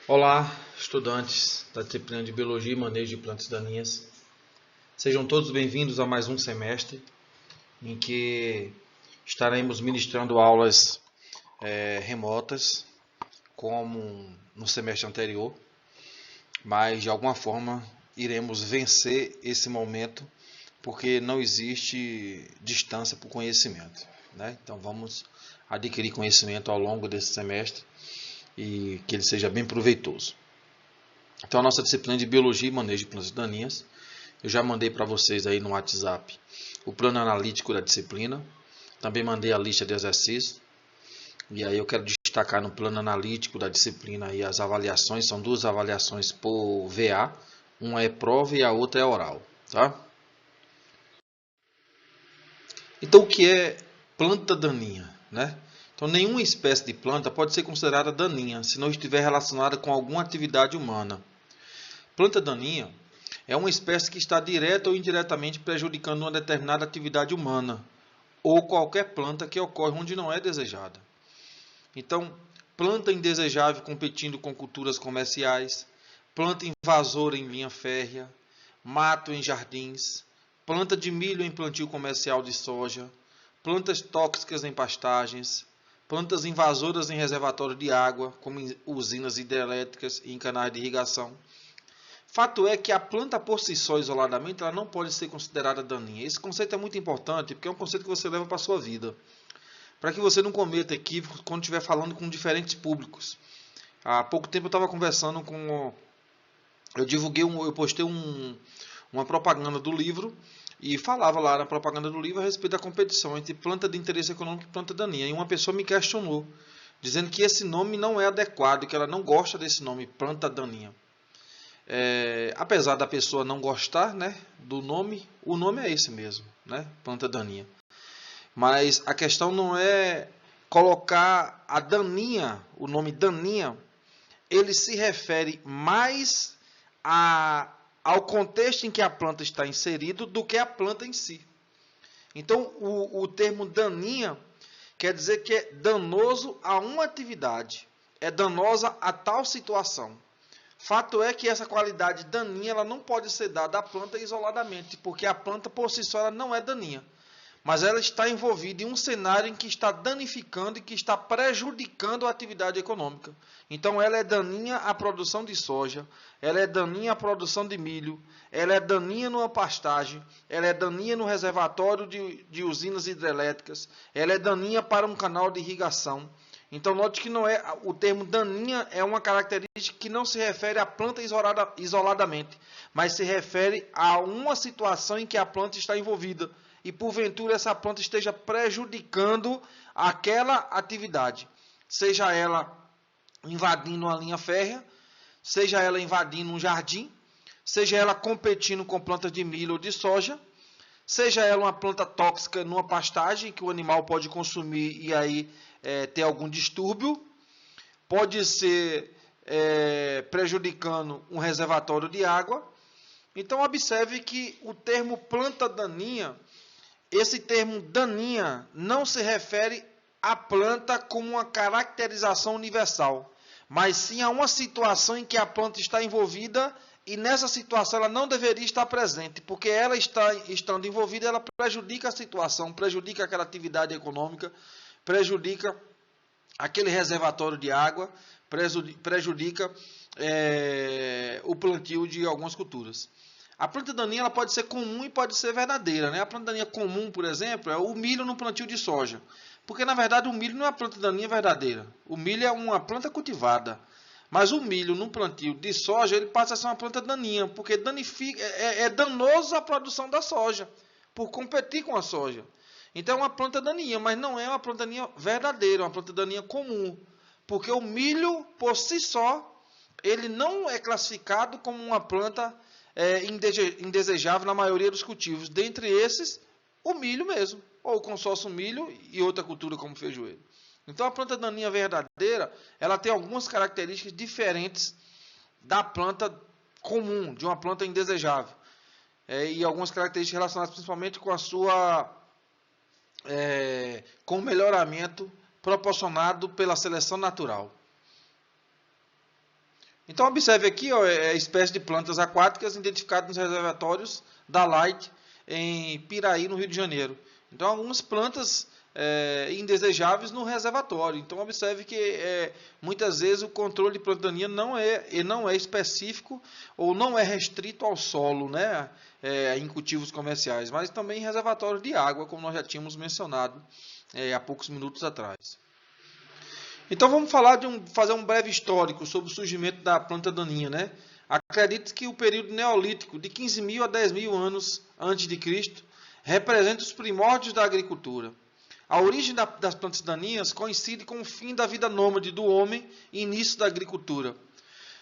Olá, estudantes da disciplina de Biologia e Manejo de Plantas Daninhas. Sejam todos bem-vindos a mais um semestre em que estaremos ministrando aulas remotas, como no semestre anterior, mas de alguma forma iremos vencer esse momento porque não existe distância para o conhecimento, né? Então vamos adquirir conhecimento ao longo desse semestre e que ele seja bem proveitoso. Então a nossa disciplina de Biologia e Manejo de Plantas Daninhas, eu já mandei para vocês aí no WhatsApp o plano analítico da disciplina, também mandei a lista de exercícios, e aí eu quero destacar no plano analítico da disciplina aí as avaliações, são duas avaliações por VA, uma é prova e a outra é oral, tá? Então o que é planta daninha, né? Então nenhuma espécie de planta pode ser considerada daninha se não estiver relacionada com alguma atividade humana. Planta daninha é uma espécie que está direta ou indiretamente prejudicando uma determinada atividade humana ou qualquer planta que ocorre onde não é desejada. Então, planta indesejável competindo com culturas comerciais, planta invasora em linha férrea, mato em jardins, planta de milho em plantio comercial de soja, plantas tóxicas em pastagens, plantas invasoras em reservatório de água, como em usinas hidrelétricas e em canais de irrigação. Fato é que a planta por si só, isoladamente, ela não pode ser considerada daninha. Esse conceito é muito importante, porque é um conceito que você leva para a sua vida. Para que você não cometa equívocos quando estiver falando com diferentes públicos. Há pouco tempo eu estava conversando com... Eu postei uma propaganda do livro e falava lá na propaganda do livro a respeito da competição entre planta de interesse econômico e planta daninha. E uma pessoa me questionou, dizendo que esse nome não é adequado, que ela não gosta desse nome, planta daninha. Apesar da pessoa não gostar, né, do nome, o nome é esse mesmo, né, planta daninha. Mas a questão não é colocar a daninha, o nome daninha, ele se refere mais ao contexto em que a planta está inserido do que a planta em si. Então, o termo daninha quer dizer que é danoso a uma atividade, é danosa a tal situação. Fato é que essa qualidade daninha ela não pode ser dada à planta isoladamente, porque a planta por si só ela não é daninha. Mas ela está envolvida em um cenário em que está danificando e que está prejudicando a atividade econômica. Então ela é daninha à produção de soja, ela é daninha à produção de milho, ela é daninha numa pastagem, ela é daninha no reservatório de usinas hidrelétricas, ela é daninha para um canal de irrigação. Então note que não é o termo daninha é uma característica que não se refere à planta isoladamente, mas se refere a uma situação em que a planta está envolvida e porventura essa planta esteja prejudicando aquela atividade, seja ela invadindo uma linha férrea, seja ela invadindo um jardim, seja ela competindo com plantas de milho ou de soja, seja ela uma planta tóxica numa pastagem que o animal pode consumir e aí ter algum distúrbio, pode ser prejudicando um reservatório de água. Então observe que o termo planta daninha, esse termo daninha não se refere à planta como uma caracterização universal, mas sim a uma situação em que a planta está envolvida e nessa situação ela não deveria estar presente, porque ela estando envolvida, ela prejudica a situação, prejudica aquela atividade econômica, prejudica aquele reservatório de água, prejudica o plantio de algumas culturas. A planta daninha ela pode ser comum e pode ser verdadeira, né? A planta daninha comum, por exemplo, é o milho no plantio de soja. Porque, na verdade, o milho não é uma planta daninha verdadeira. O milho é uma planta cultivada. Mas o milho no plantio de soja, ele passa a ser uma planta daninha, porque é danoso à produção da soja, por competir com a soja. Então é uma planta daninha, mas não é uma planta daninha verdadeira, é uma planta daninha comum. Porque o milho, por si só, ele não é classificado como uma planta indesejável na maioria dos cultivos. Dentre esses, o milho mesmo, ou o consórcio milho e outra cultura como feijoeiro. Então a planta daninha verdadeira, ela tem algumas características diferentes da planta comum, de uma planta indesejável. E algumas características relacionadas principalmente com a sua com o melhoramento proporcionado pela seleção natural. Então, observe aqui, ó, a espécie de plantas aquáticas identificadas nos reservatórios da Light em Piraí, no Rio de Janeiro. Então, algumas plantas indesejáveis no reservatório. Então, observe que muitas vezes o controle de planta daninha não é específico ou não é restrito ao solo, né, em cultivos comerciais, mas também em reservatórios de água, como nós já tínhamos mencionado há poucos minutos atrás. Então vamos falar fazer um breve histórico sobre o surgimento da planta daninha, né? Acredita que o período neolítico de 15.000 a 10.000 anos antes de Cristo representa os primórdios da agricultura. A origem das plantas daninhas coincide com o fim da vida nômade do homem e início da agricultura.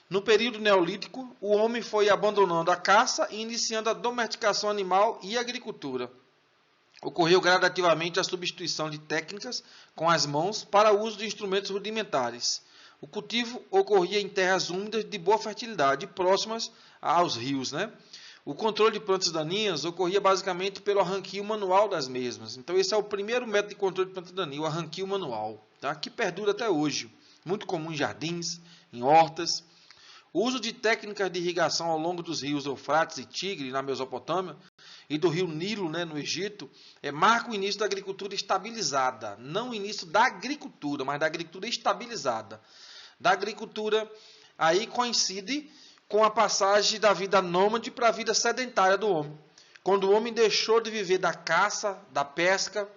No período neolítico, o homem foi abandonando a caça e iniciando a domesticação animal e a agricultura. Ocorreu gradativamente a substituição de técnicas com as mãos para o uso de instrumentos rudimentares. O cultivo ocorria em terras úmidas de boa fertilidade, próximas aos rios, né? O controle de plantas daninhas ocorria basicamente pelo arranquio manual das mesmas. Então, esse é o primeiro método de controle de planta daninha, o arranquio manual, tá? Que perdura até hoje. Muito comum em jardins, em hortas. O uso de técnicas de irrigação ao longo dos rios Eufrates e Tigre, na Mesopotâmia, e do rio Nilo, né, no Egito, marca o início da agricultura estabilizada. Não o início da agricultura, mas da agricultura estabilizada. Da agricultura, aí coincide com a passagem da vida nômade para a vida sedentária do homem. Quando o homem deixou de viver da caça, da pesca,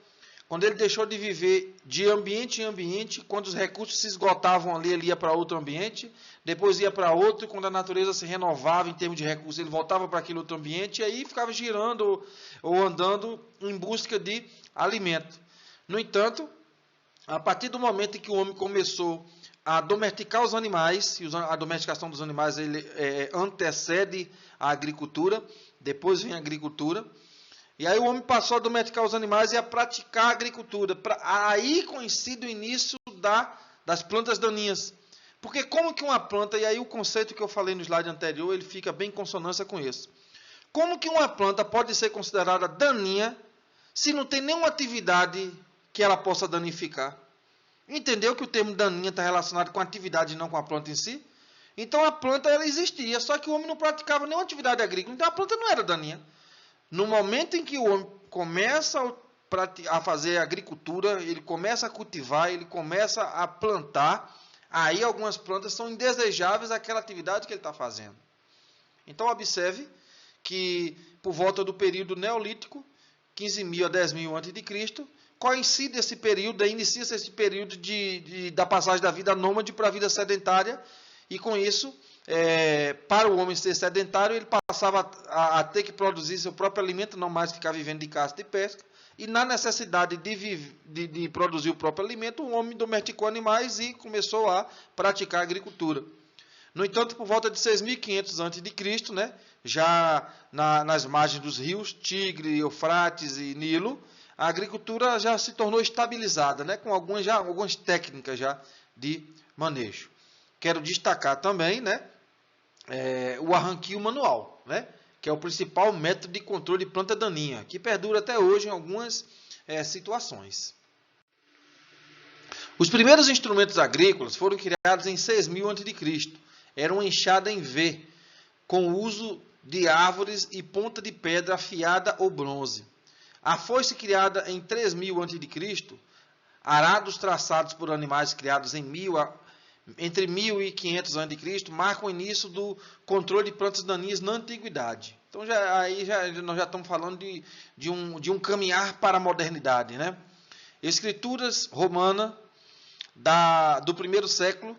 quando ele deixou de viver de ambiente em ambiente, quando os recursos se esgotavam ali, ele ia para outro ambiente, depois ia para outro, e quando a natureza se renovava em termos de recursos, ele voltava para aquele outro ambiente, e aí ficava girando ou andando em busca de alimento. No entanto, a partir do momento em que o homem começou a domesticar os animais, e a domesticação dos animais ele antecede a agricultura, depois vem a agricultura, e aí o homem passou a domesticar os animais e a praticar a agricultura. Aí coincide o início das plantas daninhas. Porque como que uma planta, e aí o conceito que eu falei no slide anterior, ele fica bem em consonância com isso. Como que uma planta pode ser considerada daninha se não tem nenhuma atividade que ela possa danificar? Entendeu que o termo daninha está relacionado com a atividade e não com a planta em si? Então a planta ela existia, só que o homem não praticava nenhuma atividade agrícola, então a planta não era daninha. No momento em que o homem começa a fazer agricultura, ele começa a cultivar, ele começa a plantar, aí algumas plantas são indesejáveis àquela atividade que ele está fazendo. Então observe que por volta do período neolítico, 15.000 a 10.000 a.C., coincide esse período, inicia-se esse período da passagem da vida nômade para a vida sedentária, e com isso, para o homem ser sedentário, ele passava a ter que produzir seu próprio alimento, não mais ficar vivendo de caça e de pesca, e na necessidade de produzir o próprio alimento, o homem domesticou animais e começou a praticar a agricultura. No entanto, por volta de 6.500 a.C., né, já nas margens dos rios Tigre, Eufrates e Nilo, a agricultura já se tornou estabilizada, né, com algumas técnicas já de manejo. Quero destacar também, né, o arranquio manual, né, que é o principal método de controle de planta daninha, que perdura até hoje em algumas situações. Os primeiros instrumentos agrícolas foram criados em 6.000 a.C. Era uma enxada em V, com o uso de árvores e ponta de pedra afiada ou bronze. A foice criada em 3.000 a.C., arados traçados por animais criados entre 1.000 e 500 a.C., marcam o início do controle de plantas daninhas na antiguidade. Então, nós já estamos falando de um caminhar para a modernidade, né? Escrituras romanas do primeiro século,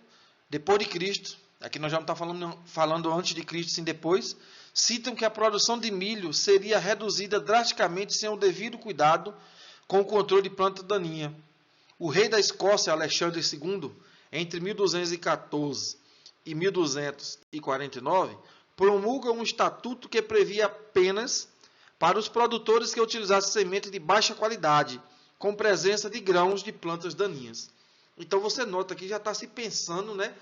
depois de Cristo, aqui nós já não estamos falando antes de Cristo, sim depois, citam que a produção de milho seria reduzida drasticamente sem o devido cuidado com o controle de planta daninha. O rei da Escócia, Alexandre II, entre 1214 e 1249, promulga um estatuto que previa penas para os produtores que utilizassem semente de baixa qualidade, com presença de grãos de plantas daninhas. Então você nota que já está se pensando, né,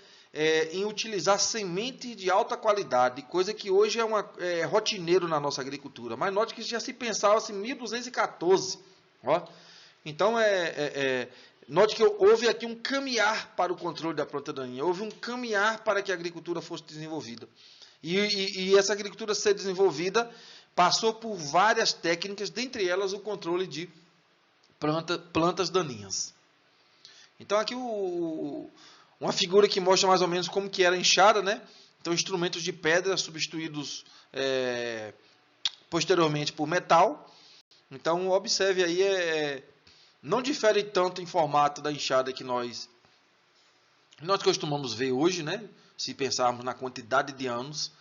em utilizar sementes de alta qualidade, coisa que hoje é rotineiro na nossa agricultura. Mas note que já se pensava assim, em 1214. Ó. Então Note que houve aqui um caminhar para o controle da planta daninha, houve um caminhar para que a agricultura fosse desenvolvida. E essa agricultura ser desenvolvida passou por várias técnicas, dentre elas o controle de plantas daninhas. Então aqui uma figura que mostra mais ou menos como que era a enxada, né? Então instrumentos de pedra substituídos posteriormente por metal. Então observe aí, não difere tanto em formato da enxada que nós costumamos ver hoje, né? Se pensarmos na quantidade de anos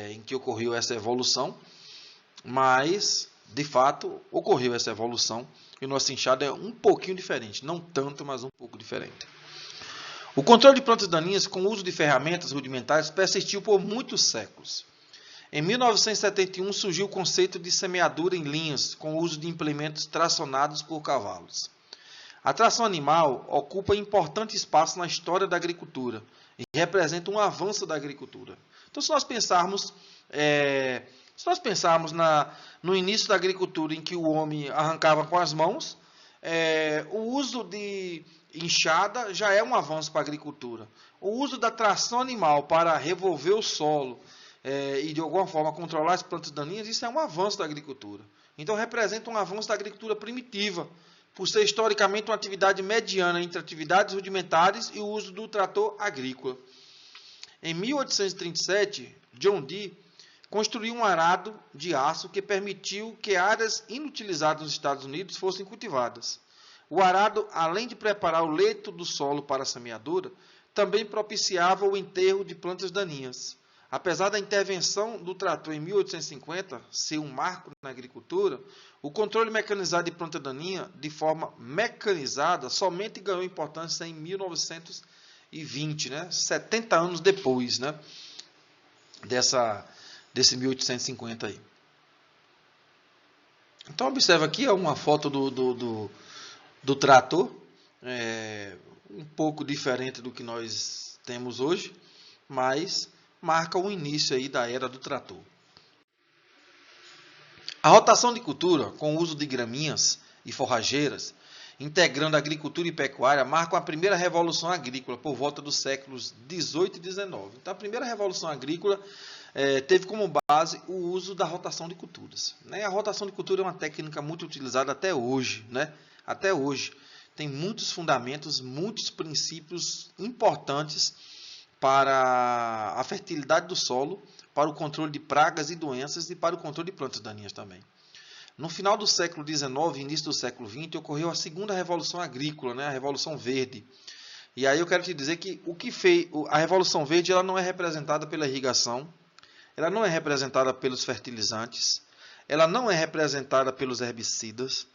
em que ocorreu essa evolução, mas de fato ocorreu essa evolução e nossa enxada é um pouquinho diferente, não tanto, mas um pouco diferente. O controle de plantas daninhas com o uso de ferramentas rudimentares persistiu por muitos séculos. Em 1971 surgiu o conceito de semeadura em linhas com o uso de implementos tracionados por cavalos. A tração animal ocupa importante espaço na história da agricultura e representa um avanço da agricultura. Então, se nós pensarmos no início da agricultura, em que o homem arrancava com as mãos, o uso de enxada já é um avanço para a agricultura. O uso da tração animal para revolver o solo e, de alguma forma, controlar as plantas daninhas, isso é um avanço da agricultura. Então, representa um avanço da agricultura primitiva, por ser historicamente uma atividade mediana entre atividades rudimentares e o uso do trator agrícola. Em 1837, John Deere construiu um arado de aço que permitiu que áreas inutilizadas nos Estados Unidos fossem cultivadas. O arado, além de preparar o leito do solo para a semeadura, também propiciava o enterro de plantas daninhas. Apesar da intervenção do trator em 1850 ser um marco na agricultura, o controle mecanizado de planta daninha, de forma mecanizada, somente ganhou importância em 1920, né? 70 anos depois, né? Desse 1850 aí. Então, observa aqui uma foto do trator, um pouco diferente do que nós temos hoje, mas marca o início aí da era do trator. A rotação de cultura, com o uso de graminhas e forrageiras, integrando a agricultura e pecuária, marca a primeira revolução agrícola por volta dos séculos 18 e 19. Então, a primeira revolução agrícola teve como base o uso da rotação de culturas. A rotação de cultura é uma técnica muito utilizada até hoje, né? Até hoje. Tem muitos fundamentos, muitos princípios importantes para a fertilidade do solo, para o controle de pragas e doenças e para o controle de plantas daninhas também. No final do século XIX e início do século XX, ocorreu a segunda revolução agrícola, né? A Revolução Verde. E aí eu quero te dizer que a Revolução Verde ela não é representada pela irrigação, ela não é representada pelos fertilizantes, ela não é representada pelos herbicidas,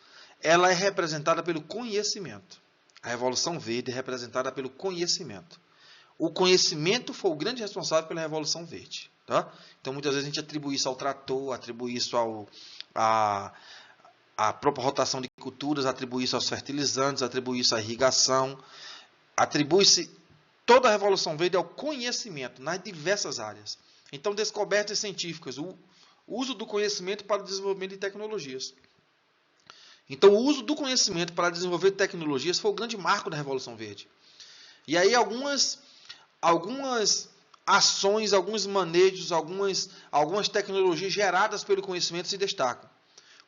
ela é representada pelo conhecimento. A Revolução Verde é representada pelo conhecimento. O conhecimento foi o grande responsável pela Revolução Verde. Tá? Então, muitas vezes a gente atribui isso ao trator, atribui isso à própria rotação de culturas, atribui isso aos fertilizantes, atribui isso à irrigação, atribui-se toda a Revolução Verde ao conhecimento nas diversas áreas. Então, descobertas científicas, o uso do conhecimento para o desenvolvimento de tecnologias. Então, o uso do conhecimento para desenvolver tecnologias foi o grande marco da Revolução Verde. E aí algumas ações, alguns manejos, algumas tecnologias geradas pelo conhecimento se destacam,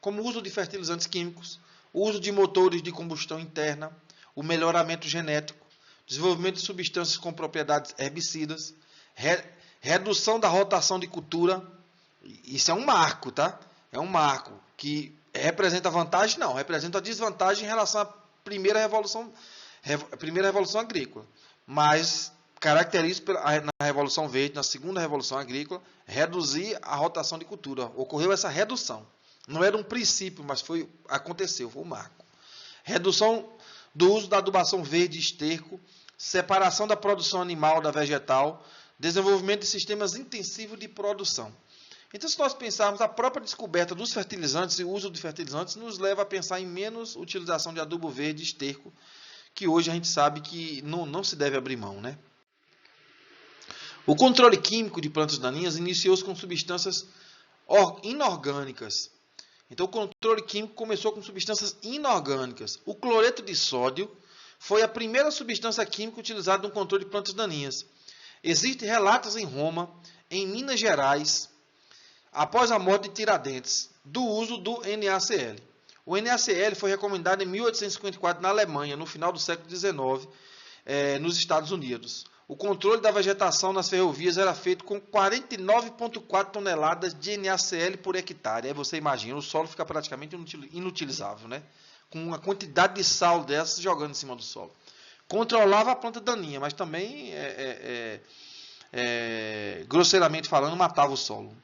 como o uso de fertilizantes químicos, o uso de motores de combustão interna, o melhoramento genético, desenvolvimento de substâncias com propriedades herbicidas, redução da rotação de cultura. Isso é um marco, tá? É um marco que representa vantagem? Não, representa desvantagem em relação à primeira revolução agrícola. Mas caracteriza na Revolução Verde, na segunda Revolução Agrícola, reduzir a rotação de cultura. Ocorreu essa redução. Não era um princípio, mas aconteceu, foi um marco. Redução do uso da adubação verde e esterco, separação da produção animal da vegetal, desenvolvimento de sistemas intensivos de produção. Então, se nós pensarmos, a própria descoberta dos fertilizantes e o uso de fertilizantes nos leva a pensar em menos utilização de adubo verde e esterco, que hoje a gente sabe que não se deve abrir mão, né? O controle químico de plantas daninhas iniciou-se com substâncias inorgânicas. Então, o controle químico começou com substâncias inorgânicas. O cloreto de sódio foi a primeira substância química utilizada no controle de plantas daninhas. Existem relatos em Roma, em Minas Gerais, após a morte de Tiradentes, do uso do NaCl. O NaCl foi recomendado em 1854 na Alemanha, no final do século XIX, nos Estados Unidos. O controle da vegetação nas ferrovias era feito com 49,4 toneladas de NaCl por hectare. Aí você imagina, o solo fica praticamente inutilizável, né? Com uma quantidade de sal dessas jogando em cima do solo. Controlava a planta daninha, mas também, grosseiramente falando, matava o solo.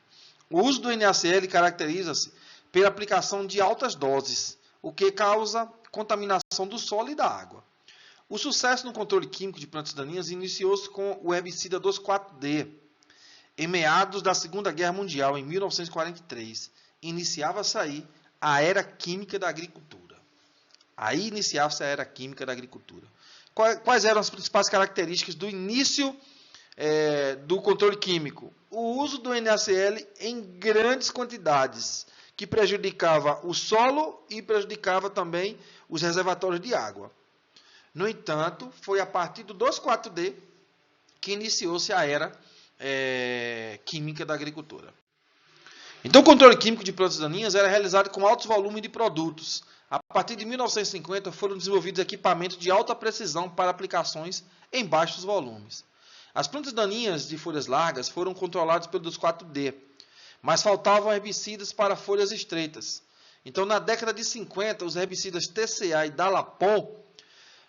O uso do NaCl caracteriza-se pela aplicação de altas doses, o que causa contaminação do solo e da água. O sucesso no controle químico de plantas daninhas iniciou-se com o herbicida 2,4-D. Em meados da Segunda Guerra Mundial, em 1943, iniciava-se aí a era química da agricultura. Aí iniciava-se a era química da agricultura. Quais eram as principais características do início do controle químico? O uso do NaCl em grandes quantidades, que prejudicava o solo e prejudicava também os reservatórios de água. No entanto, foi a partir do 2,4-D que iniciou-se a era química da agricultura. Então, o controle químico de plantas daninhas era realizado com altos volumes de produtos. A partir de 1950, foram desenvolvidos equipamentos de alta precisão para aplicações em baixos volumes. As plantas daninhas de folhas largas foram controladas pelo 2,4-D, mas faltavam herbicidas para folhas estreitas. Então, na década de 50, os herbicidas TCA e Dalapon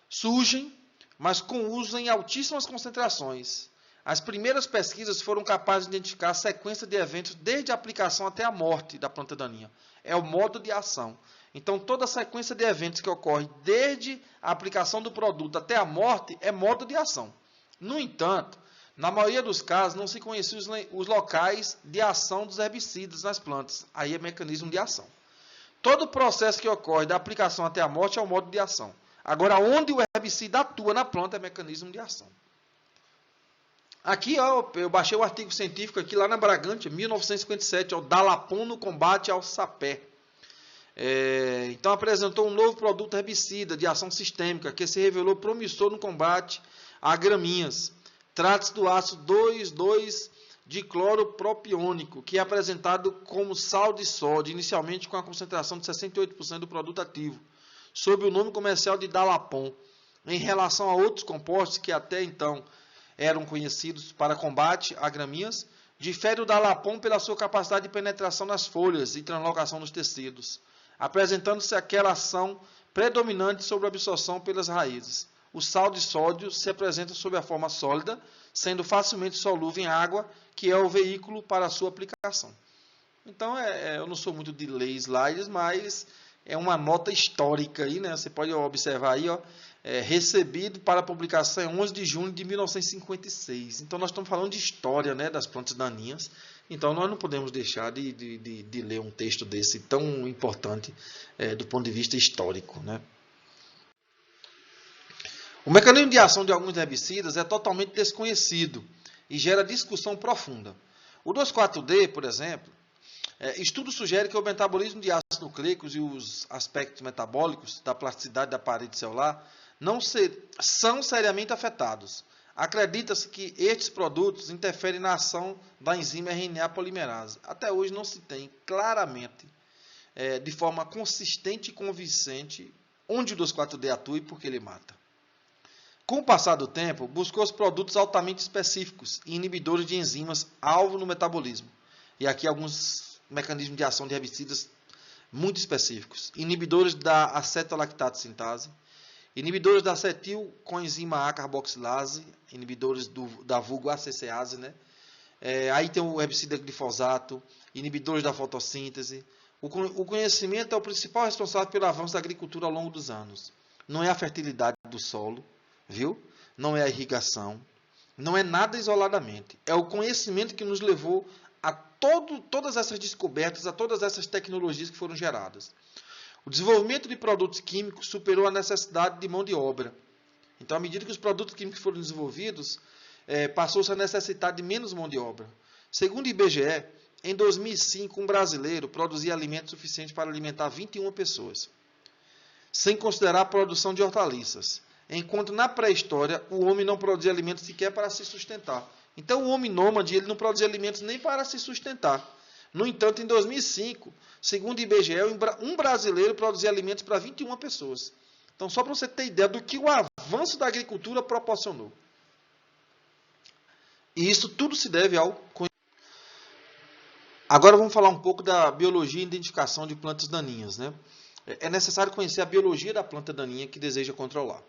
surgem, mas com uso em altíssimas concentrações. As primeiras pesquisas foram capazes de identificar a sequência de eventos desde a aplicação até a morte da planta daninha. É o modo de ação. Então, toda a sequência de eventos que ocorre desde a aplicação do produto até a morte é modo de ação. No entanto, na maioria dos casos, não se conheciam os locais de ação dos herbicidas nas plantas. Aí é mecanismo de ação. Todo o processo que ocorre da aplicação até a morte é o modo de ação. Agora, onde o herbicida atua na planta é mecanismo de ação. Aqui, ó, eu baixei o artigo científico aqui lá na Bragante, 1957, o Dalapon no combate ao sapé. Então, apresentou um novo produto herbicida de ação sistêmica que se revelou promissor no combate a graminhas. Trata-se do ácido 2,2-dicloropropiônico, que é apresentado como sal de sódio, inicialmente com a concentração de 68% do produto ativo, sob o nome comercial de Dalapon. Em relação a outros compostos que até então eram conhecidos para combate a graminhas, difere o Dalapon pela sua capacidade de penetração nas folhas e translocação nos tecidos, apresentando-se aquela ação predominante sobre a absorção pelas raízes. O sal de sódio se apresenta sob a forma sólida, sendo facilmente solúvel em água, que é o veículo para a sua aplicação. Então, eu não sou muito de ler slides, mas é uma nota histórica aí, né? Você pode observar aí, ó, recebido para publicação em 11 de junho de 1956. Então, nós estamos falando de história, né, das plantas daninhas. Então, nós não podemos deixar de ler um texto desse tão importante do ponto de vista histórico, né? O mecanismo de ação de alguns herbicidas é totalmente desconhecido e gera discussão profunda. O 2,4-D, por exemplo, estudos sugerem que o metabolismo de ácidos nucleicos e os aspectos metabólicos da plasticidade da parede celular são seriamente afetados. Acredita-se que estes produtos interferem na ação da enzima RNA polimerase. Até hoje não se tem claramente, de forma consistente e convincente, onde o 2,4-D atua e por que ele mata. Com o passar do tempo, buscou-se produtos altamente específicos e inibidores de enzimas alvo no metabolismo. E aqui alguns mecanismos de ação de herbicidas muito específicos. Inibidores da acetolactato sintase, inibidores da acetilcoenzima A carboxilase, inibidores da vulgo ACCase, né? Aí tem o herbicida glifosato, inibidores da fotossíntese. O conhecimento é o principal responsável pelo avanço da agricultura ao longo dos anos. Não é a fertilidade do solo, viu? Não é a irrigação, não é nada isoladamente. É o conhecimento que nos levou a todas essas descobertas, a todas essas tecnologias que foram geradas. O desenvolvimento de produtos químicos superou a necessidade de mão de obra. Então, à medida que os produtos químicos foram desenvolvidos, passou-se a necessitar de menos mão de obra. Segundo o IBGE, em 2005, um brasileiro produzia alimentos suficientes para alimentar 21 pessoas, sem considerar a produção de hortaliças. enquanto na pré-história o homem não produzia alimentos sequer para se sustentar. Então o homem nômade ele não produzia alimentos nem para se sustentar. No entanto, em 2005, segundo o IBGE, um brasileiro produzia alimentos para 21 pessoas. Então, só para você ter ideia do que o avanço da agricultura proporcionou. E isso tudo se deve ao conhecimento. Agora vamos falar um pouco da biologia e identificação de plantas daninhas, né? É necessário conhecer a biologia da planta daninha que deseja controlar.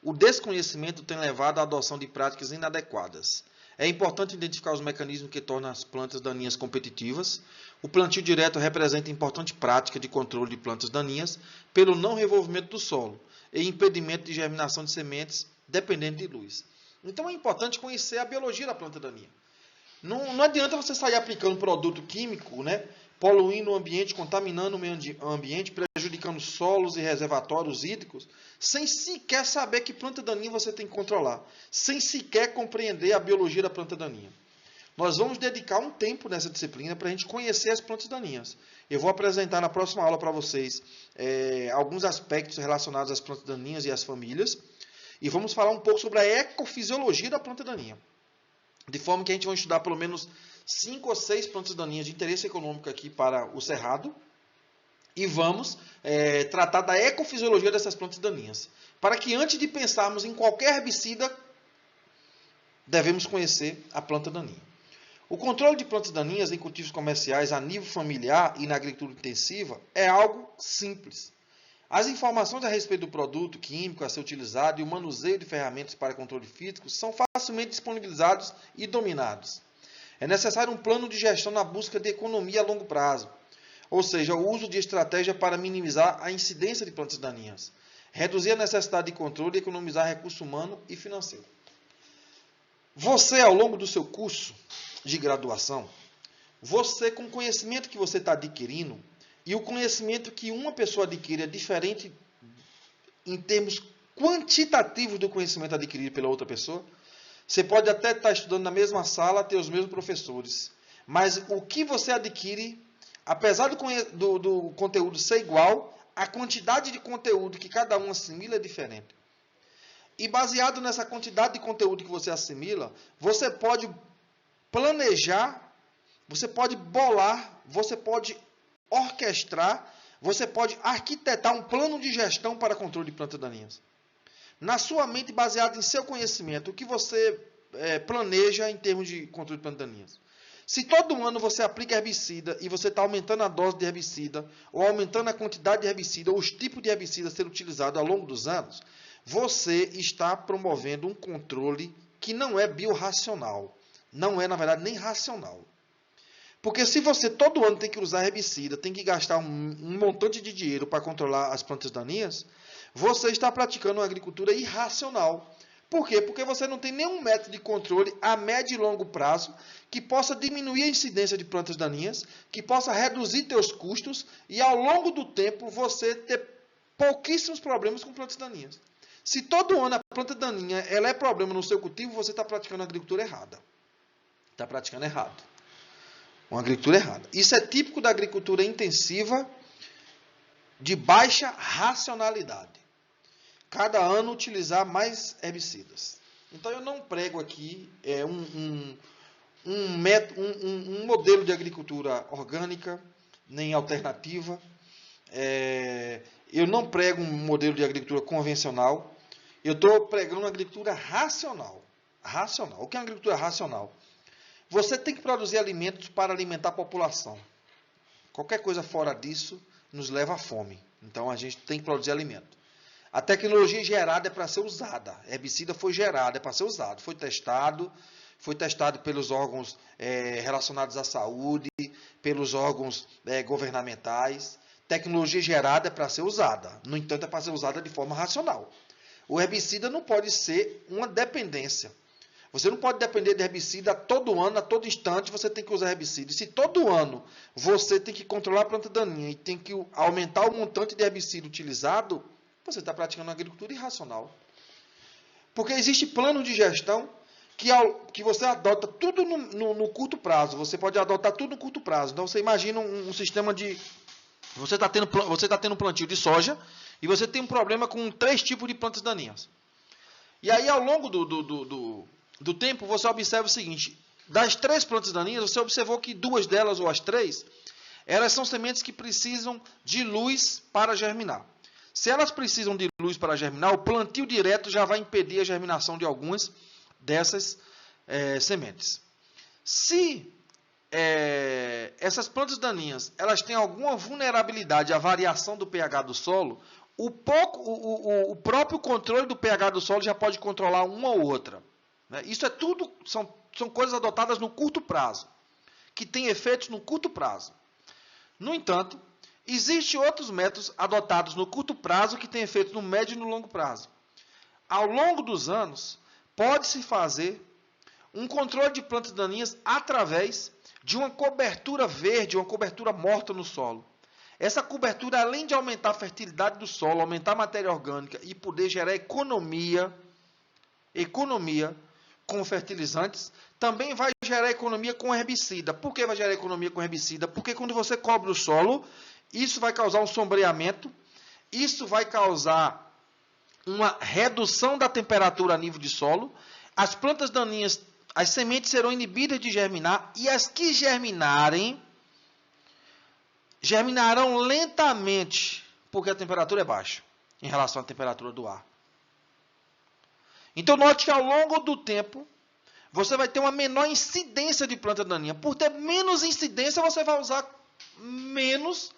O desconhecimento tem levado à adoção de práticas inadequadas. É importante identificar os mecanismos que tornam as plantas daninhas competitivas. O plantio direto representa importante prática de controle de plantas daninhas pelo não revolvimento do solo e impedimento de germinação de sementes dependendo de luz. Então é importante conhecer a biologia da planta daninha. Não adianta você sair aplicando produto químico, né, poluindo o ambiente, contaminando o meio ambiente, prejudicando solos e reservatórios hídricos, sem sequer saber que planta daninha você tem que controlar, sem sequer compreender a biologia da planta daninha. Nós vamos dedicar um tempo nessa disciplina para a gente conhecer as plantas daninhas. Eu vou apresentar na próxima aula para vocês alguns aspectos relacionados às plantas daninhas e às famílias, e vamos falar um pouco sobre a ecofisiologia da planta daninha. De forma que a gente vai estudar pelo menos 5 ou 6 plantas daninhas de interesse econômico aqui para o Cerrado. E vamos tratar da ecofisiologia dessas plantas daninhas. Para que antes de pensarmos em qualquer herbicida, devemos conhecer a planta daninha. O controle de plantas daninhas em cultivos comerciais a nível familiar e na agricultura intensiva é algo simples. As informações a respeito do produto químico a ser utilizado e o manuseio de ferramentas para controle físico são facilmente disponibilizados e dominados. É necessário um plano de gestão na busca de economia a longo prazo, ou seja, o uso de estratégia para minimizar a incidência de plantas daninhas, reduzir a necessidade de controle e economizar recurso humano e financeiro. Você, ao longo do seu curso de graduação, você, com o conhecimento que você está adquirindo, e o conhecimento que uma pessoa adquire é diferente em termos quantitativos do conhecimento adquirido pela outra pessoa. Você pode até estar estudando na mesma sala, ter os mesmos professores. Mas o que você adquire, apesar do conteúdo ser igual, a quantidade de conteúdo que cada um assimila é diferente. E baseado nessa quantidade de conteúdo que você assimila, você pode planejar, você pode bolar, você pode orquestrar, você pode arquitetar um plano de gestão para controle de plantas daninhas. Na sua mente, baseado em seu conhecimento, o que você planeja em termos de controle de plantas daninhas. Se todo ano você aplica herbicida e você está aumentando a dose de herbicida, ou aumentando a quantidade de herbicida, ou os tipos de herbicida a ser utilizado ao longo dos anos, você está promovendo um controle que não é biorracional. Não é, na verdade, nem racional. Porque se você todo ano tem que usar herbicida, tem que gastar um montante de dinheiro para controlar as plantas daninhas, você está praticando uma agricultura irracional. Por quê? Porque você não tem nenhum método de controle a médio e longo prazo que possa diminuir a incidência de plantas daninhas, que possa reduzir seus custos e ao longo do tempo você ter pouquíssimos problemas com plantas daninhas. Se todo ano a planta daninha ela é problema no seu cultivo, você está praticando a agricultura errada. Está praticando errado. Uma agricultura errada. Isso é típico da agricultura intensiva de baixa racionalidade. Cada ano utilizar mais herbicidas. Então eu não prego aqui um modelo de agricultura orgânica, nem alternativa. Eu não prego um modelo de agricultura convencional. Eu estou pregando uma agricultura racional. Racional. O que é uma agricultura racional? Você tem que produzir alimentos para alimentar a população. Qualquer coisa fora disso nos leva à fome. Então a gente tem que produzir alimento. A tecnologia gerada é para ser usada. A herbicida foi gerada, é para ser usado. Foi testado pelos órgãos relacionados à saúde, pelos órgãos governamentais. Tecnologia gerada é para ser usada. No entanto, é para ser usada de forma racional. O herbicida não pode ser uma dependência. Você não pode depender de herbicida todo ano, a todo instante você tem que usar herbicida. E se todo ano você tem que controlar a planta daninha e tem que aumentar o montante de herbicida utilizado, você está praticando uma agricultura irracional. Porque existe plano de gestão que você adota tudo no curto prazo. Você pode adotar tudo no curto prazo. Então você imagina um sistema de... Você está tendo um plantio de soja e você tem um problema com 3 tipos de plantas daninhas. E aí, ao longo do tempo, você observa o seguinte: das 3 plantas daninhas, você observou que 2 delas, ou as 3, elas são sementes que precisam de luz para germinar. Se elas precisam de luz para germinar, o plantio direto já vai impedir a germinação de algumas dessas sementes. Se essas plantas daninhas elas têm alguma vulnerabilidade à variação do pH do solo, o próprio controle do pH do solo já pode controlar uma ou outra. Isso é tudo, são coisas adotadas no curto prazo, que têm efeitos no curto prazo. No entanto, existem outros métodos adotados no curto prazo que têm efeitos no médio e no longo prazo. Ao longo dos anos, pode-se fazer um controle de plantas daninhas através de uma cobertura verde, uma cobertura morta no solo. Essa cobertura, além de aumentar a fertilidade do solo, aumentar a matéria orgânica e poder gerar economia com fertilizantes, também vai gerar economia com herbicida. Por que vai gerar economia com herbicida? Porque quando você cobre o solo, isso vai causar um sombreamento, isso vai causar uma redução da temperatura a nível de solo, as plantas daninhas, as sementes serão inibidas de germinar, e as que germinarão lentamente, porque a temperatura é baixa em relação à temperatura do ar. Então, note que ao longo do tempo, você vai ter uma menor incidência de planta daninha. Por ter menos incidência, você vai usar menos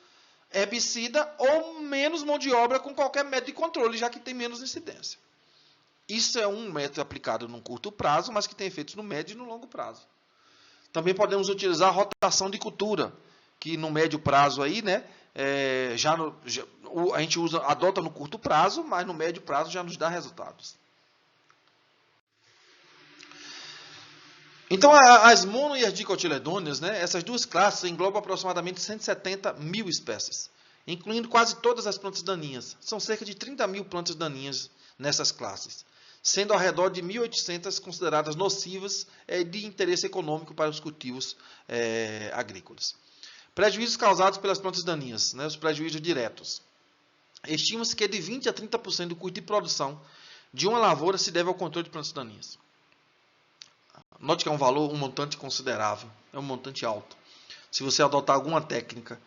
herbicida ou menos mão de obra com qualquer método de controle, já que tem menos incidência. Isso é um método aplicado no curto prazo, mas que tem efeitos no médio e no longo prazo. Também podemos utilizar a rotação de cultura, que no médio prazo aí, né, a gente adota no curto prazo, mas no médio prazo já nos dá resultados. Então, as mono e as dicotiledôneas, né, essas duas classes englobam aproximadamente 170 mil espécies, incluindo quase todas as plantas daninhas. São cerca de 30 mil plantas daninhas nessas classes, sendo ao redor de 1.800 consideradas nocivas de interesse econômico para os cultivos agrícolas. Prejuízos causados pelas plantas daninhas, né, os prejuízos diretos. Estima-se que de 20% a 30% do custo de produção de uma lavoura se deve ao controle de plantas daninhas. Note que é um montante considerável, é um montante alto. Se você adotar alguma técnica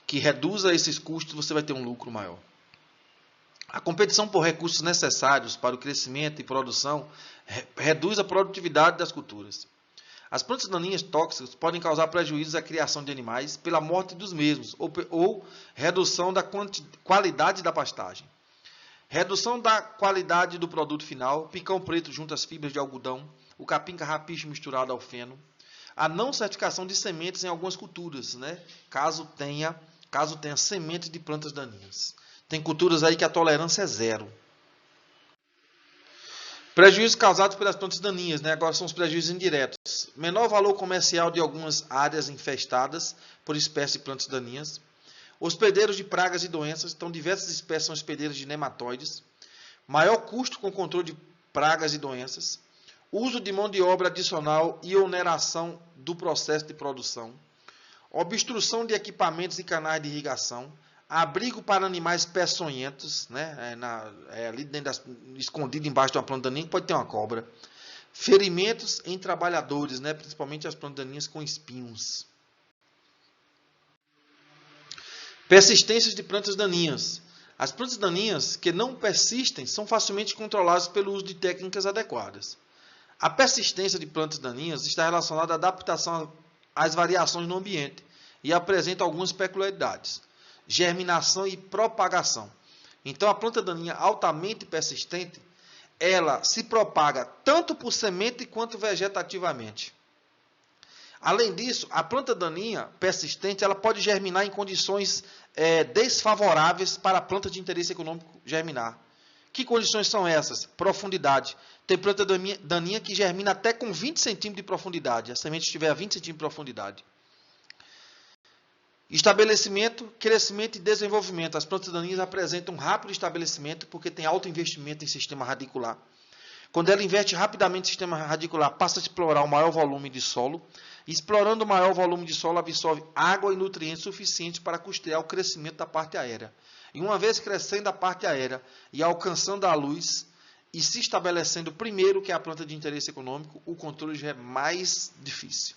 que reduza esses custos, você vai ter um lucro maior. A competição por recursos necessários para o crescimento e produção reduz a produtividade das culturas. As plantas daninhas tóxicas podem causar prejuízos à criação de animais pela morte dos mesmos ou redução da qualidade da pastagem. Redução da qualidade do produto final, picão preto junto às fibras de algodão, o capim carrapicho misturado ao feno. A não certificação de sementes em algumas culturas, né? caso tenha sementes de plantas daninhas. Tem culturas aí que a tolerância é 0. Prejuízos causados pelas plantas daninhas, né? Agora são os prejuízos indiretos. Menor valor comercial de algumas áreas infestadas por espécies de plantas daninhas. Hospedeiros de pragas e doenças. Então, diversas espécies são hospedeiros de nematóides. Maior custo com controle de pragas e doenças. Uso de mão de obra adicional e oneração do processo de produção. Obstrução de equipamentos e canais de irrigação. Abrigo para animais peçonhentos, né? Ali escondido embaixo de uma planta daninha, pode ter uma cobra. Ferimentos em trabalhadores, né? Principalmente as plantas daninhas com espinhos. Persistências de plantas daninhas. As plantas daninhas que não persistem são facilmente controladas pelo uso de técnicas adequadas. A persistência de plantas daninhas está relacionada à adaptação às variações no ambiente e apresenta algumas peculiaridades. Germinação e propagação. Então, a planta daninha altamente persistente, ela se propaga tanto por semente quanto vegetativamente. Além disso, a planta daninha persistente, ela pode germinar em condições desfavoráveis para a planta de interesse econômico germinar. Que condições são essas? Profundidade. Tem planta daninha que germina até com 20 centímetros de profundidade. A semente estiver a 20 centímetros de profundidade. Estabelecimento, crescimento e desenvolvimento. As plantas daninhas apresentam um rápido estabelecimento porque tem alto investimento em sistema radicular. Quando ela investe rapidamente no sistema radicular, passa a explorar o maior volume de solo. Explorando o maior volume de solo, absorve água e nutrientes suficientes para custear o crescimento da parte aérea. E uma vez crescendo a parte aérea e alcançando a luz, e se estabelecendo primeiro que é a planta de interesse econômico, o controle já é mais difícil.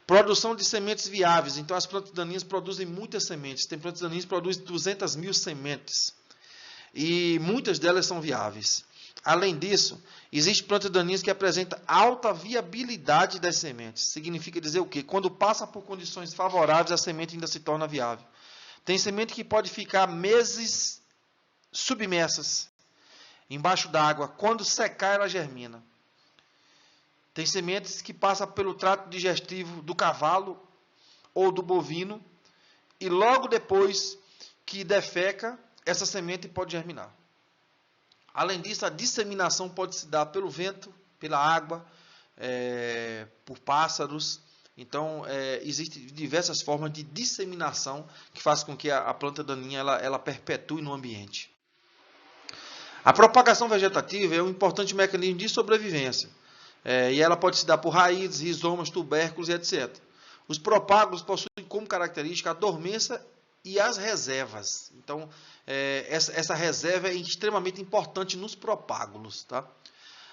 Produção de sementes viáveis. Então, as plantas daninhas produzem muitas sementes. Tem plantas daninhas que produzem 200 mil sementes. E muitas delas são viáveis. Além disso, existem plantas daninhas que apresentam alta viabilidade das sementes. Significa dizer o quê? Quando passa por condições favoráveis, a semente ainda se torna viável. Tem semente que pode ficar meses submersas, embaixo d'água. Quando secar, ela germina. Tem sementes que passam pelo trato digestivo do cavalo ou do bovino e logo depois que defeca, essa semente pode germinar. Além disso, a disseminação pode se dar pelo vento, pela água, por pássaros. Então, existem diversas formas de disseminação que faz com que a planta daninha ela perpetue no ambiente. A propagação vegetativa é um importante mecanismo de sobrevivência. E ela pode se dar por raízes, rizomas, tubérculos, etc. Os propágulos possuem como característica a dormência e as reservas. Então, essa reserva é extremamente importante nos propágulos. Tá?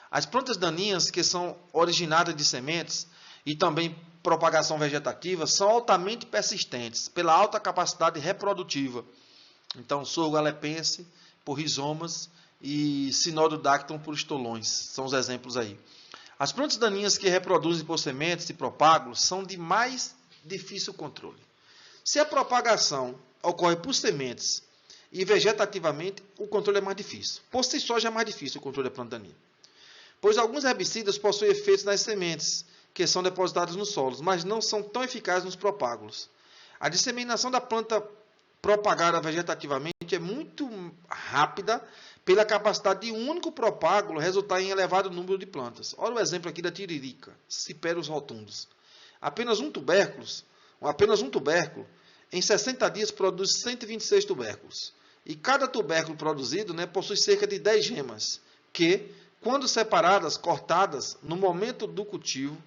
As plantas daninhas, que são originadas de sementes e também propagação vegetativa, são altamente persistentes pela alta capacidade reprodutiva. Então, sorgo alepense por rizomas e sinododactylon por estolões. São os exemplos aí. As plantas daninhas que reproduzem por sementes e propágulos são de mais difícil controle. Se a propagação ocorre por sementes e vegetativamente, o controle é mais difícil. Por si só já é mais difícil o controle da planta daninha. Pois alguns herbicidas possuem efeitos nas sementes, que são depositadas nos solos, mas não são tão eficazes nos propágulos. A disseminação da planta propagada vegetativamente é muito rápida pela capacidade de um único propágulo resultar em elevado número de plantas. Olha o exemplo aqui da tiririca, Ciperus rotundus. Apenas um tubérculo, em 60 dias produz 126 tubérculos. E cada tubérculo produzido possui cerca de 10 gemas, que, quando separadas, cortadas, no momento do cultivo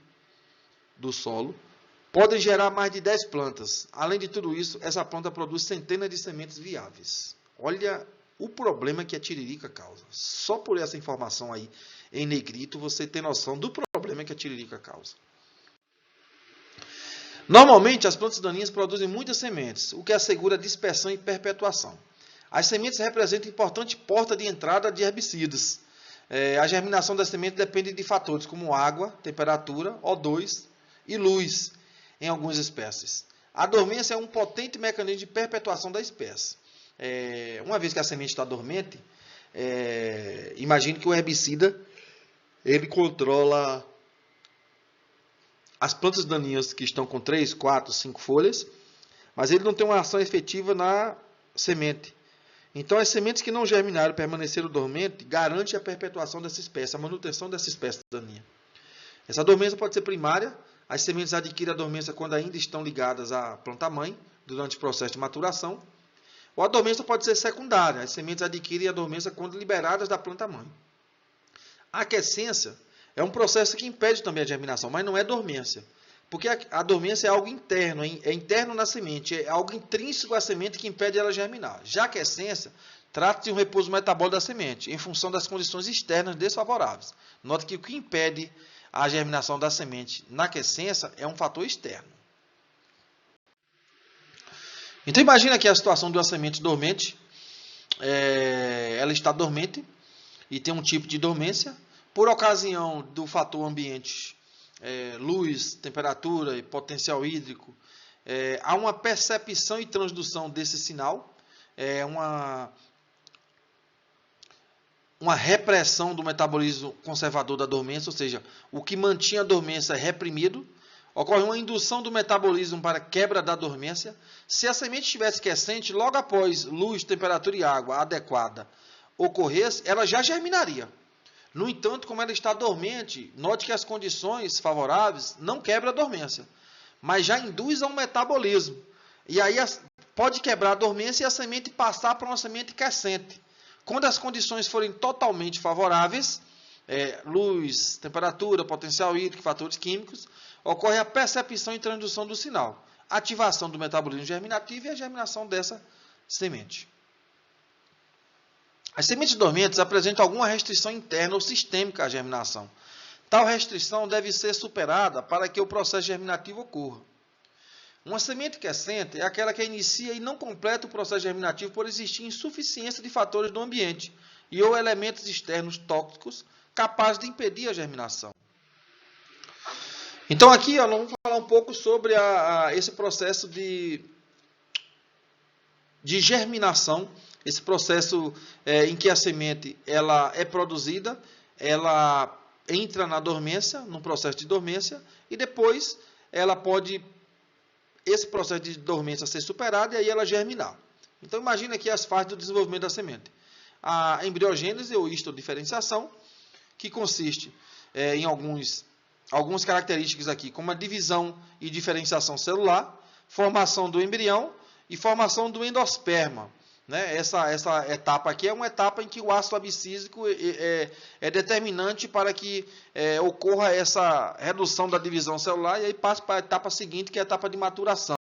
do solo, podem gerar mais de 10 plantas. Além de tudo isso, essa planta produz centenas de sementes viáveis. Olha o problema que a tiririca causa. Só por essa informação aí em negrito, você tem noção do problema que a tiririca causa. Normalmente, as plantas daninhas produzem muitas sementes, o que assegura dispersão e perpetuação. As sementes representam importante porta de entrada de herbicidas. A germinação das sementes depende de fatores como água, temperatura, O2 e luz em algumas espécies. A dormência é um potente mecanismo de perpetuação da espécie. Uma vez que a semente está dormente, imagine que o herbicida ele controla as plantas daninhas que estão com 3, 4, 5 folhas, mas ele não tem uma ação efetiva na semente. Então, as sementes que não germinaram e permaneceram dormentes garantem a perpetuação dessa espécie, a manutenção dessa espécie daninha. Essa dormência pode ser primária, as sementes adquirem a dormência quando ainda estão ligadas à planta-mãe, durante o processo de maturação, ou a dormência pode ser secundária, as sementes adquirem a dormência quando liberadas da planta-mãe. A aquescência é um processo que impede também a germinação, mas não é dormência. Porque a dormência é algo interno, é interno na semente, é algo intrínseco à semente que impede ela germinar. Já a aquescência trata-se de um repouso metabólico da semente, em função das condições externas desfavoráveis. Note que o que impede a germinação da semente na aquescência é um fator externo. Então, imagina aqui a situação de uma semente dormente. Ela está dormente e tem um tipo de dormência. Por ocasião do fator ambiente, luz, temperatura e potencial hídrico, há uma percepção e transdução desse sinal, uma repressão do metabolismo conservador da dormência, ou seja, o que mantinha a dormência é reprimido. Ocorre uma indução do metabolismo para quebra da dormência. Se a semente estivesse quiescente, logo após luz, temperatura e água adequada ocorresse, ela já germinaria. No entanto, como ela está dormente, note que as condições favoráveis não quebram a dormência, mas já induz a um metabolismo. E aí pode quebrar a dormência e a semente passar para uma semente quiescente. Quando as condições forem totalmente favoráveis, luz, temperatura, potencial hídrico, fatores químicos, ocorre a percepção e transdução do sinal, ativação do metabolismo germinativo e a germinação dessa semente. As sementes dormentes apresentam alguma restrição interna ou sistêmica à germinação. Tal restrição deve ser superada para que o processo germinativo ocorra. Uma semente quiescente é aquela que inicia e não completa o processo germinativo por existir insuficiência de fatores do ambiente e ou elementos externos tóxicos capazes de impedir a germinação. Então aqui nós vamos falar um pouco sobre esse processo de germinação, esse processo em que a semente ela é produzida, ela entra na dormência, no processo de dormência, e depois ela pode, esse processo de dormência ser superado e aí ela germinar. Então imagina aqui as fases do desenvolvimento da semente. A embriogênese ou histodiferenciação, que consiste em algumas características aqui, como a divisão e diferenciação celular, formação do embrião e formação do endosperma. Né? Essa etapa aqui é uma etapa em que o ácido abscísico é determinante para que ocorra essa redução da divisão celular e aí passa para a etapa seguinte, que é a etapa de maturação,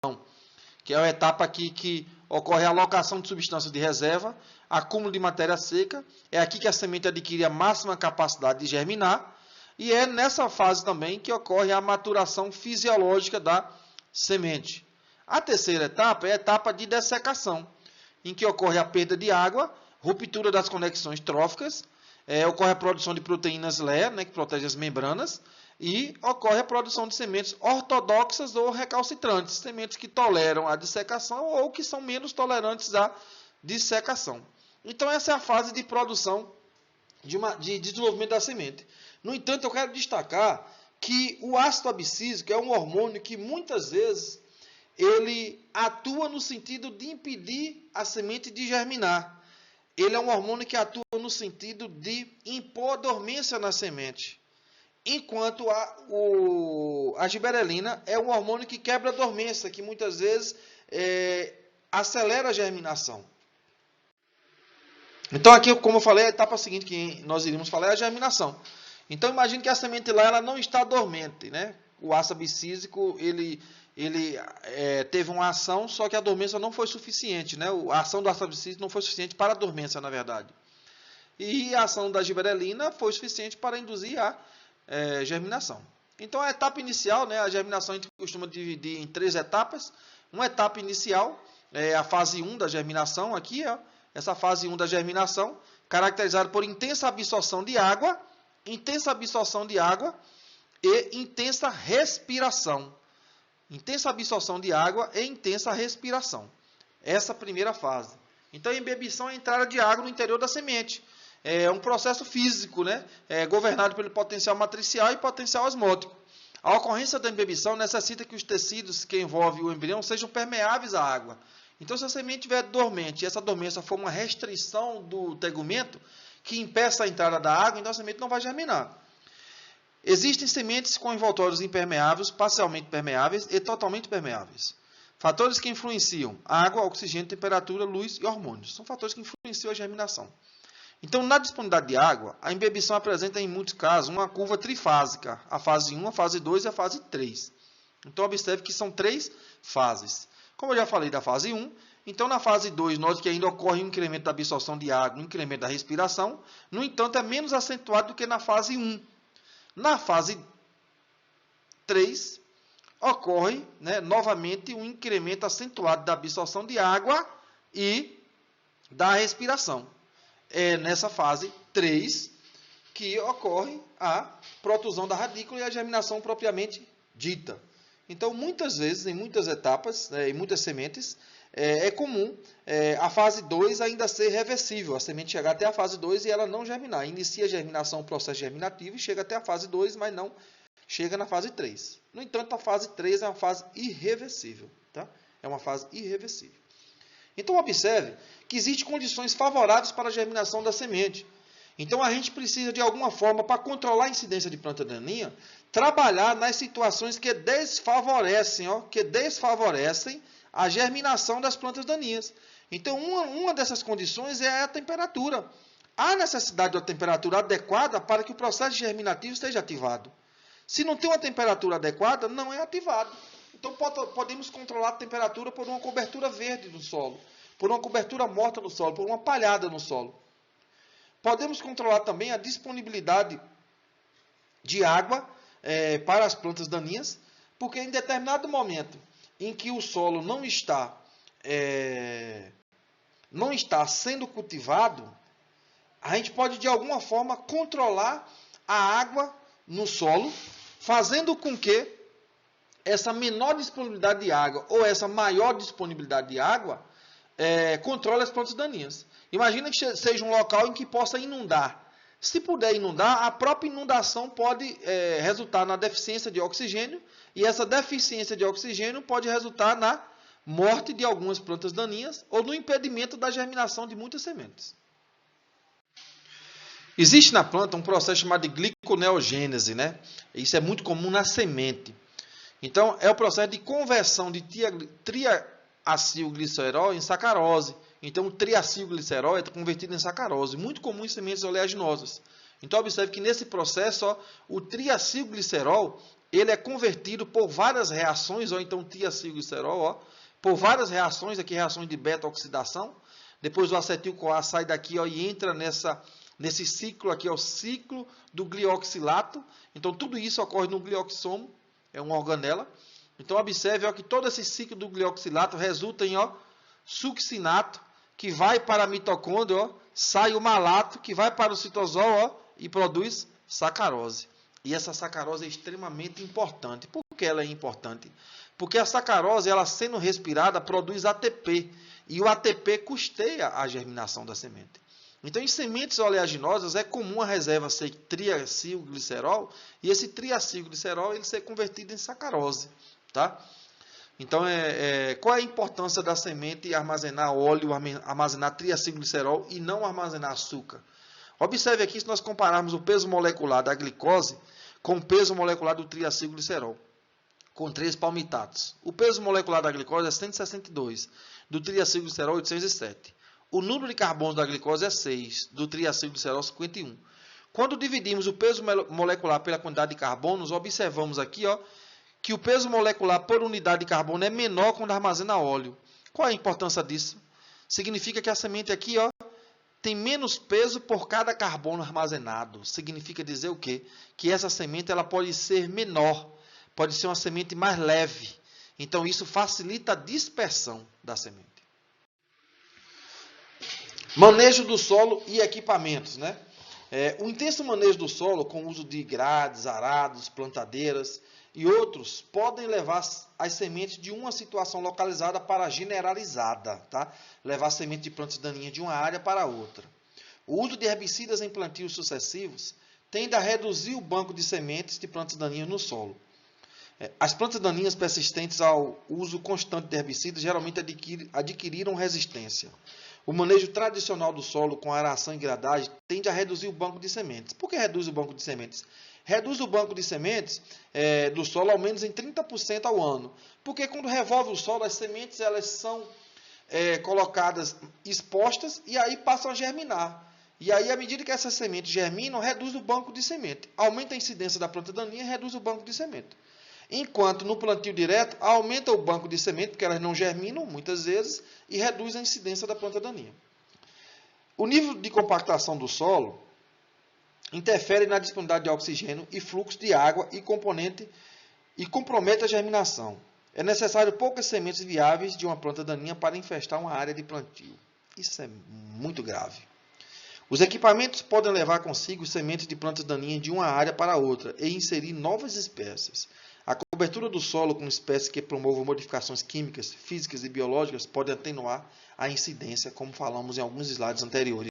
que é a etapa aqui que ocorre a alocação de substância de reserva, acúmulo de matéria seca, é aqui que a semente adquire a máxima capacidade de germinar, e é nessa fase também que ocorre a maturação fisiológica da semente. A terceira etapa é a etapa de dessecação, em que ocorre a perda de água, ruptura das conexões tróficas, ocorre a produção de proteínas LEA, né, que protege as membranas, e ocorre a produção de sementes ortodoxas ou recalcitrantes, sementes que toleram a dissecação ou que são menos tolerantes à dissecação. Então essa é a fase de produção de desenvolvimento da semente. No entanto, eu quero destacar que o ácido abscísico é um hormônio que muitas vezes ele atua no sentido de impedir a semente de germinar. Ele é um hormônio que atua no sentido de impor dormência na semente. Enquanto a giberelina é um hormônio que quebra a dormência, que muitas vezes acelera a germinação. Então aqui, como eu falei, a etapa seguinte que nós iríamos falar é a germinação. Então imagine que a semente lá ela não está dormente, né? O ácido abscísico ele teve uma ação, só que a dormência não foi suficiente, né? A ação do ácido abscísico não foi suficiente para a dormência, na verdade. E a ação da giberelina foi suficiente para induzir a germinação. Então a etapa inicial, né? A germinação a gente costuma dividir em 3 etapas. Uma etapa inicial é a fase 1 da germinação, aqui, ó, essa fase 1 da germinação, caracterizada por intensa absorção de água e intensa respiração. Intensa absorção de água e intensa respiração. Essa primeira fase. Então, a embebição é a entrada de água no interior da semente. É um processo físico, né? Governado pelo potencial matricial e potencial osmótico. A ocorrência da embebição necessita que os tecidos que envolvem o embrião sejam permeáveis à água. Então, se a semente estiver dormente e essa dormência for uma restrição do tegumento, que impeça a entrada da água, então a semente não vai germinar. Existem sementes com envoltórios impermeáveis, parcialmente permeáveis e totalmente permeáveis. Fatores que influenciam: água, oxigênio, temperatura, luz e hormônios. São fatores que influenciam a germinação. Então, na disponibilidade de água, a embebição apresenta, em muitos casos, uma curva trifásica. A fase 1, a fase 2 e a fase 3. Então, observe que são 3 fases. Como eu já falei da fase 1, então na fase 2, note que ainda ocorre um incremento da absorção de água, um incremento da respiração. No entanto, é menos acentuado do que na fase 1. Na fase 3, ocorre novamente um incremento acentuado da absorção de água e da respiração. É nessa fase 3 que ocorre a protusão da radícula e a germinação propriamente dita. Então, muitas vezes, em muitas etapas, em muitas sementes, é comum a fase 2 ainda ser reversível, a semente chegar até a fase 2 e ela não germinar. Inicia a germinação, o processo germinativo, e chega até a fase 2, mas não chega na fase 3. No entanto, a fase 3 é uma fase irreversível. Tá? É uma fase irreversível. Então, observe que existem condições favoráveis para a germinação da semente. Então, a gente precisa, de alguma forma, para controlar a incidência de planta daninha, trabalhar nas situações que desfavorecem a germinação das plantas daninhas. Então, uma dessas condições é a temperatura. Há necessidade de uma temperatura adequada para que o processo germinativo esteja ativado. Se não tem uma temperatura adequada, não é ativado. Então, podemos controlar a temperatura por uma cobertura verde no solo, por uma cobertura morta no solo, por uma palhada no solo. Podemos controlar também a disponibilidade de água para as plantas daninhas, porque em determinado momento em que o solo não está sendo cultivado, a gente pode de alguma forma controlar a água no solo, fazendo com que essa menor disponibilidade de água ou essa maior disponibilidade de água controle as plantas daninhas. Imagina que seja um local em que possa inundar. Se puder inundar, a própria inundação pode resultar na deficiência de oxigênio, e essa deficiência de oxigênio pode resultar na morte de algumas plantas daninhas ou no impedimento da germinação de muitas sementes. Existe na planta um processo chamado de gliconeogênese, né? Isso é muito comum na semente. Então, é o processo de conversão de triacilglicerol em sacarose. Então, o triacilglicerol é convertido em sacarose, muito comum em sementes oleaginosas. Então, observe que nesse processo, o triacilglicerol ele é convertido por várias reações, ou então o triacilglicerol, por várias reações, aqui reações de beta-oxidação. Depois o acetil-CoA sai daqui e entra nesse ciclo aqui, o ciclo do glioxilato. Então, tudo isso ocorre no glioxomo, é uma organela. Então, observe que todo esse ciclo do glioxilato resulta em succinato, que vai para a mitocôndria, sai o malato, que vai para o citosol e produz sacarose. E essa sacarose é extremamente importante. Por que ela é importante? Porque a sacarose, ela sendo respirada, produz ATP. E o ATP custeia a germinação da semente. Então, em sementes oleaginosas, é comum a reserva ser triacilglicerol, e esse triacilglicerol ele ser convertido em sacarose. Tá? Então, qual é a importância da semente armazenar óleo, armazenar triacilglicerol e não armazenar açúcar? Observe aqui, se nós compararmos o peso molecular da glicose com o peso molecular do triacilglicerol, com 3 palmitatos. O peso molecular da glicose é 162, do triacilglicerol 807. O número de carbono da glicose é 6, do triacilglicerol 51. Quando dividimos o peso molecular pela quantidade de carbonos, observamos aqui que o peso molecular por unidade de carbono é menor quando armazena óleo. Qual é a importância disso? Significa que a semente aqui tem menos peso por cada carbono armazenado. Significa dizer o quê? Que essa semente ela pode ser menor, pode ser uma semente mais leve. Então, isso facilita a dispersão da semente. Manejo do solo e equipamentos, né? O intenso manejo do solo, com o uso de grades, arados, plantadeiras e outros, podem levar as sementes de uma situação localizada para a generalizada, tá? Levar a semente de plantas daninhas de uma área para outra. O uso de herbicidas em plantios sucessivos tende a reduzir o banco de sementes de plantas daninhas no solo. As plantas daninhas persistentes ao uso constante de herbicidas geralmente adquiriram resistência. O manejo tradicional do solo com aração e gradagem tende a reduzir o banco de sementes. Por que reduz o banco de sementes? Reduz o banco de sementes do solo ao menos em 30% ao ano. Porque quando revolve o solo, as sementes elas são colocadas expostas e aí passam a germinar. E aí, à medida que essas sementes germinam, reduz o banco de semente. Aumenta a incidência da planta daninha e reduz o banco de semente. Enquanto no plantio direto, aumenta o banco de semente, porque elas não germinam muitas vezes, e reduz a incidência da planta daninha. O nível de compactação do solo interfere na disponibilidade de oxigênio e fluxo de água e compromete a germinação. É necessário poucas sementes viáveis de uma planta daninha para infestar uma área de plantio. Isso é muito grave. Os equipamentos podem levar consigo sementes de plantas daninhas de uma área para outra e inserir novas espécies. A cobertura do solo com espécies que promovam modificações químicas, físicas e biológicas pode atenuar a incidência, como falamos em alguns slides anteriores.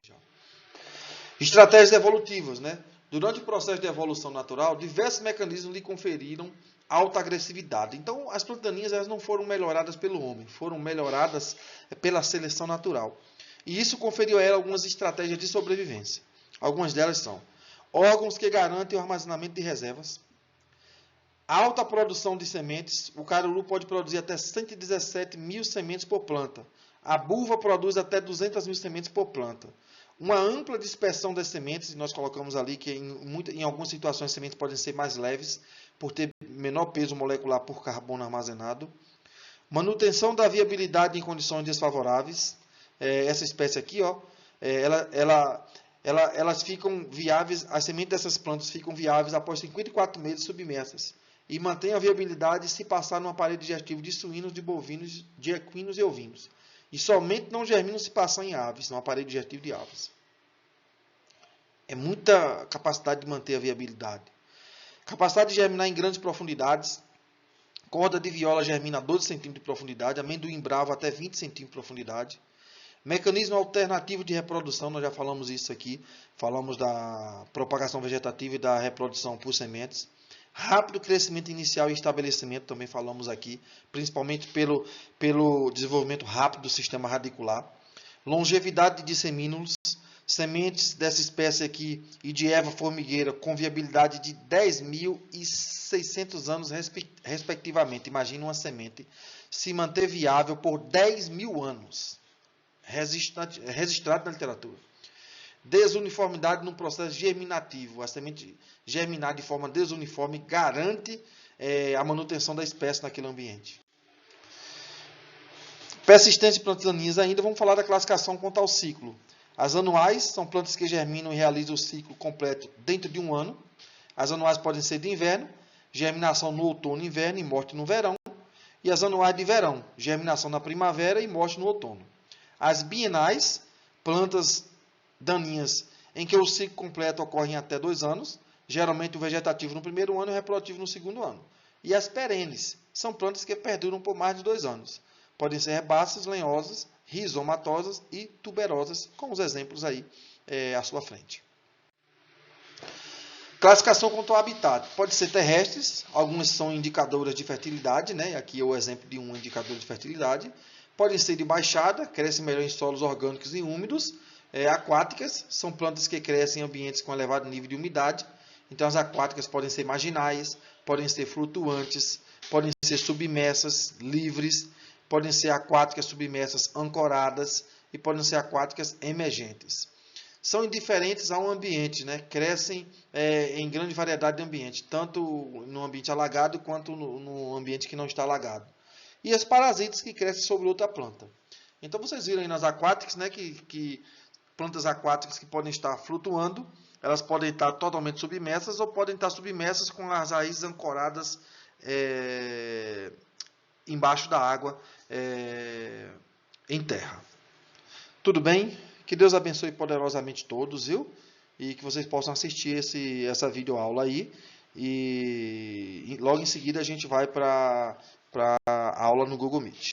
Estratégias evolutivas, né? Durante o processo de evolução natural, diversos mecanismos lhe conferiram alta agressividade. Então, as plantas daninhas elas não foram melhoradas pelo homem, foram melhoradas pela seleção natural. E isso conferiu a ela algumas estratégias de sobrevivência. Algumas delas são órgãos que garantem o armazenamento de reservas, alta produção de sementes. O caruru pode produzir até 117 mil sementes por planta. A buva produz até 200 mil sementes por planta. Uma ampla dispersão das sementes, e nós colocamos ali que em algumas situações as sementes podem ser mais leves, por ter menor peso molecular por carbono armazenado. Manutenção da viabilidade em condições desfavoráveis. Essa espécie aqui, ela elas ficam viáveis, as sementes dessas plantas ficam viáveis após 54 meses submersas e mantêm a viabilidade se passar no aparelho digestivo de suínos, de bovinos, de equinos e ovinos. E somente não germinam se passar em aves, no aparelho digestivo de aves. É muita capacidade de manter a viabilidade. Capacidade de germinar em grandes profundidades. Corda de viola germina a 12 cm de profundidade. Amendoim bravo até 20 cm de profundidade. Mecanismo alternativo de reprodução, nós já falamos isso aqui. Falamos da propagação vegetativa e da reprodução por sementes. Rápido crescimento inicial e estabelecimento, também falamos aqui. Principalmente pelo desenvolvimento rápido do sistema radicular. Longevidade de dissemínulos. Sementes dessa espécie aqui e de erva formigueira com viabilidade de 10.600 anos respectivamente. Imagina uma semente se manter viável por 10.000 anos. Registrado na literatura. Desuniformidade no processo germinativo. A semente germinar de forma desuniforme garante a manutenção da espécie naquele ambiente. Persistência de plantas daninhas ainda. Vamos falar da classificação quanto ao ciclo. As anuais são plantas que germinam e realizam o ciclo completo dentro de um ano. As anuais podem ser de inverno, germinação no outono e inverno e morte no verão. E as anuais de verão, germinação na primavera e morte no outono. As bienais, plantas daninhas em que o ciclo completo ocorre em até 2 anos, geralmente o vegetativo no primeiro ano e o reprodutivo no segundo ano. E as perenes, são plantas que perduram por mais de 2 anos. Podem ser herbáceas, lenhosas, rizomatosas e tuberosas, com os exemplos aí à sua frente. Classificação quanto ao habitat. Pode ser terrestres, algumas são indicadoras de fertilidade, né? Aqui é o exemplo de um indicador de fertilidade. Podem ser de baixada, crescem melhor em solos orgânicos e úmidos. Aquáticas, são plantas que crescem em ambientes com elevado nível de umidade. Então as aquáticas podem ser marginais, podem ser flutuantes, podem ser submersas, livres, podem ser aquáticas submersas ancoradas e podem ser aquáticas emergentes. São indiferentes ao ambiente, né? Crescem em grande variedade de ambiente, tanto no ambiente alagado quanto no ambiente que não está alagado. E as parasitas que crescem sobre outra planta. Então vocês viram aí nas aquáticas, né, que plantas aquáticas que podem estar flutuando, elas podem estar totalmente submersas ou podem estar submersas com as raízes ancoradas embaixo da água, em terra. Tudo bem? Que Deus abençoe poderosamente todos, viu? E que vocês possam assistir essa videoaula aí. E logo em seguida a gente vai para a aula no Google Meet.